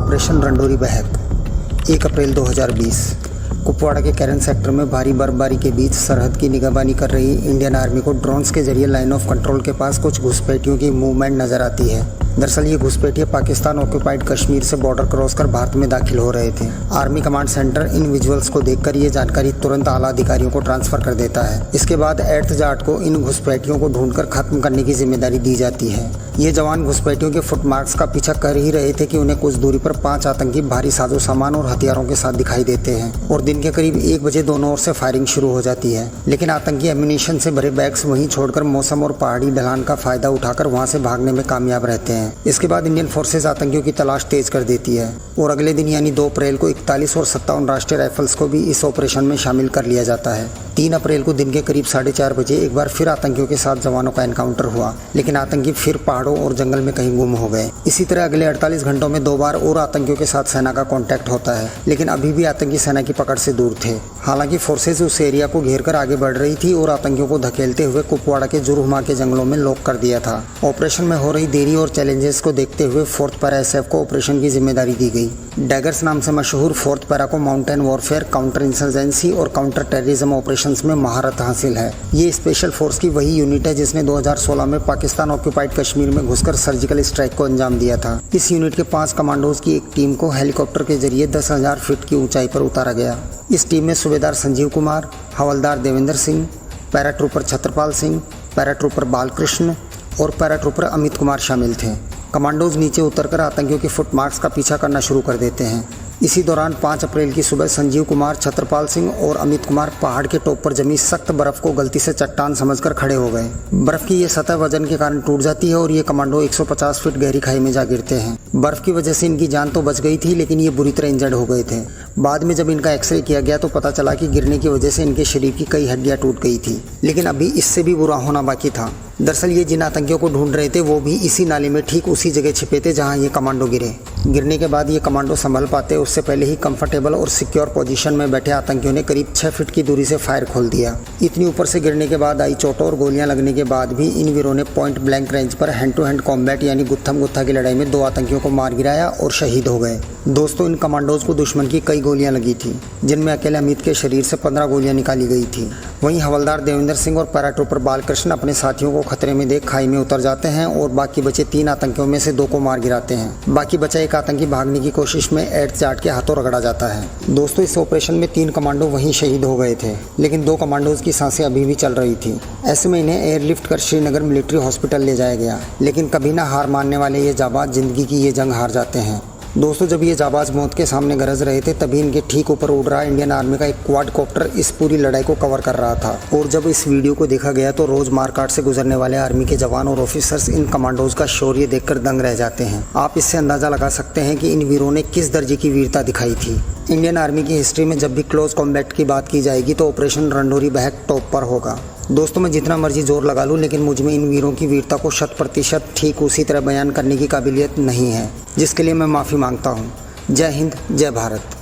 Operation रंडोरी बहक 1 अप्रैल 2020 कुपवाड़ा के Karen sector में भारी बर्फबारी के बीच सरहद की निगरानी कर रही इंडियन आर्मी को ड्रोन्स के जरिए लाइन ऑफ कंट्रोल के पास कुछ घुसपैठियों की मूवमेंट नजर आती है। दरअसल ये घुसपैठिए पाकिस्तान ऑक्यूपाइड कश्मीर से बॉर्डर क्रॉस कर भारत में दाखिल हो रहे थे। आर्मी कमांड सेंटर इन विजुअल्स को देखकर ये जानकारी तुरंत आला अधिकारियों को ट्रांसफर कर देता है। इसके बाद एहतजाज को इन घुसपैठियों को ढूंढकर खत्म करने की जिम्मेदारी दी जाती है। ये जवान घुसपैठियों के फुटमार्क्स का पीछा कर ही रहे थे कि उन्हें कुछ दूरी पर 5 आतंकी भारी साजो सामान और हथियारों के साथ दिखाई देते हैं और दिन के करीब 1 बजे दोनों ओर से फायरिंग शुरू हो जाती है। लेकिन आतंकी एम्यूनिशन से भरे बैग्स वहीं छोड़कर मौसम और पहाड़ी ढलान का फायदा उठाकर वहां से भागने में कामयाब रहते हैं। इसके बाद इंडियन फोर्सेज आतंकियों की तलाश तेज कर देती है और अगले दिन यानी 2 अप्रैल को 41 और 57 राष्ट्रीय राइफल्स को भी इस ऑपरेशन में शामिल कर लिया जाता है। 3 अप्रैल को दिन के करीब 4:30 बजे एक बार फिर आतंकियों के साथ जवानों का एनकाउंटर हुआ, लेकिन आतंकी फिर पहाड़ों और जंगल में कहीं गुम हो गए। इसी तरह अगले 48 घंटों में 2 बार और आतंकियों के साथ सेना का कांटेक्ट होता है, लेकिन अभी भी आतंकी सेना की पकड़ से दूर थे। हालांकि फोर्सेज उस एरिया को घेरकर आगे बढ़ रही थी और आतंकियों को धकेलते हुए कुपवाड़ा के जुरहुमा के जंगलों में लॉक कर दिया था। ऑपरेशन में हो रही देरी और चैलेंजेस को देखते हुए 4th पैरा SF को ऑपरेशन की जिम्मेदारी दी गई। डैगर्स नाम से मशहूर 4th पैरा को माउंटेन वॉरफेयर, काउंटर इंसर्जेंसी और काउंटर टेररिज्म ऑपरेशंस में महारत हासिल है। ये स्पेशल फोर्स की वही यूनिट है जिसने 2016 में पाकिस्तान ऑक्यूपाइड कश्मीर में घुसकर सर्जिकल स्ट्राइक को अंजाम दिया था। इस यूनिट के 5 कमांडोज की एक टीम को हेलीकॉप्टर के जरिए 10,000 फीट की ऊंचाई पर उतारा गया। इस टीम में सूबेदार संजीव कुमार, हवलदार देवेंद्र सिंह, पैराट्रूपर छत्रपाल सिंह, पैराट्रूपर बालकृष्ण और पैराट्रूपर अमित कुमार शामिल थे। कमांडोज नीचे उतरकर आतंकियों के फुटमार्क्स का पीछा करना शुरू कर देते हैं। इसी दौरान 5 अप्रैल की सुबह संजीव कुमार, छत्रपाल सिंह और अमित कुमार पहाड़ के टॉप पर जमी सख्त बर्फ को गलती से चट्टान समझकर खड़े हो गए। बर्फ की ये सतह वजन के कारण टूट जाती है और ये कमांडो 150 फीट गहरी खाई में जा गिरते हैं। बर्फ की वजह से इनकी जान तो बच गई थी, लेकिन ये बुरी तरह इंजर्ड हो गए थे। बाद में जब इनका एक्सरे किया गया तो पता चला कि गिरने की वजह से इनके शरीर की कई हड्डियां टूट गई थी, लेकिन अभी इससे भी बुरा होना बाकी था। दरअसल ये जिन आतंकियों को ढूंढ रहे थे वो भी इसी नाले में ठीक उसी जगह छिपे थे जहां ये कमांडो गिरे। गिरने के बाद ये कमांडो संभल पाते उससे पहले ही कंफर्टेबल और सिक्योर पोजीशन में बैठे आतंकियों ने करीब 6 फीट की दूरी से फायर खोल दिया। इतनी ऊपर से गिरने के बाद आई चोटों और गोलियां लगने के बाद भी इन वीरों ने पॉइंट ब्लैंक रेंज पर हैंड टू हैंड कॉम्बैट यानी गुत्थम गुत्था की लड़ाई में 2 आतंकियों को मार गिराया और शहीद हो गए। दोस्तों, इन कमांडोज को दुश्मन की कई गोलियां लगी थी, जिनमें अकेले अमित के शरीर से 15 गोलियां निकाली गई थी। वहीं हवलदार देवेंद्र सिंह और पैराट्रूपर बालकृष्ण अपने साथियों को खतरे में देख खाई में उतर जाते हैं और बाकी बचे 3 आतंकियों में से 2 को मार गिराते हैं। बाकी बचा एक आतंकी भागने की कोशिश में एहतजाज के हाथों रगड़ा जाता है। दोस्तों, इस ऑपरेशन में 3 कमांडो वहीं शहीद हो गए थे, लेकिन 2 कमांडोज की सांसें अभी भी चल रही थी। ऐसे में इन्हें एयरलिफ्ट कर श्रीनगर मिलिट्री हॉस्पिटल ले जाया गया, लेकिन कभी ना हार मानने वाले ये जाबाज जिंदगी की ये जंग हार जाते हैं। दोस्तों, जब ये जाबाज मौत के सामने गरज रहे थे तभी इनके ठीक ऊपर उड़ रहा इंडियन आर्मी का एक क्वाडकॉप्टर इस पूरी लड़ाई को कवर कर रहा था। और जब इस वीडियो को देखा गया तो रोज मारकाट से गुजरने वाले आर्मी के जवान और ऑफिसर्स इन कमांडोज का शौर्य देखकर दंग रह जाते हैं। आप इससे अंदाजा लगा सकते हैं कि इन वीरों ने किस दर्जे की वीरता दिखाई थी। इंडियन आर्मी की हिस्ट्री में जब भी क्लोज कॉम्बैट की बात की जाएगी तो ऑपरेशन रंडोरी बहक टॉप पर होगा। दोस्तों, मैं जितना मर्जी जोर लगा लूं, लेकिन मुझ में इन वीरों की वीरता को 100% ठीक उसी तरह बयान करने की काबिलियत नहीं है, जिसके लिए मैं माफ़ी मांगता हूँ। जय हिंद, जय भारत।